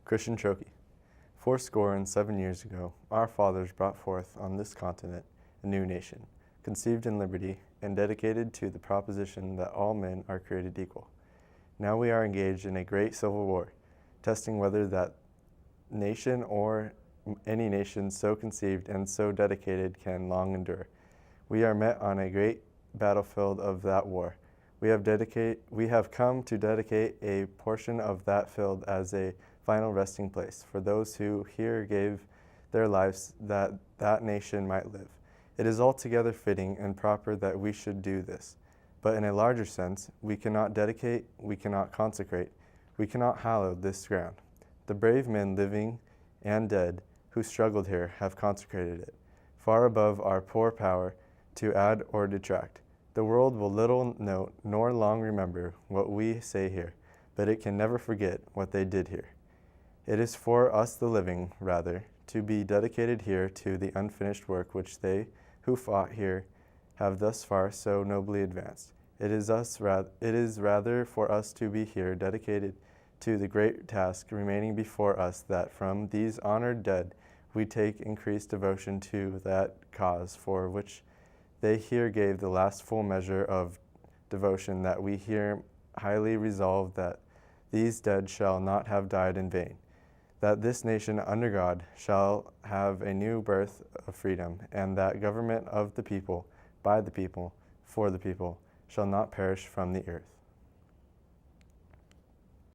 Christian Troche. 7 years ago, our fathers brought forth on this continent a new nation, conceived in liberty and dedicated to the proposition that all men are created equal. Now we are engaged in a great civil war, testing whether that nation or any nation so conceived and so dedicated can long endure. We are met on a great battlefield of that war. We have come to dedicate a portion of that field as a final resting place for those who here gave their lives that that nation might live. It is altogether fitting and proper that we should do this. But in a larger sense, we cannot dedicate, we cannot consecrate, we cannot hallow this ground. The brave men living and dead who struggled here have consecrated it, far above our poor power to add or detract. The world will little note nor long remember what we say here, but it can never forget what they did here. It is for us the living, rather, to be dedicated here to the unfinished work which they who fought here have thus far so nobly advanced. It is rather for us to be here dedicated to the great task remaining before us, that from these honored dead we take increased devotion to that cause for which they here gave the last full measure of devotion, that we here highly resolve that these dead shall not have died in vain, that this nation under God shall have a new birth of freedom, and that government of the people, by the people, for the people, shall not perish from the earth.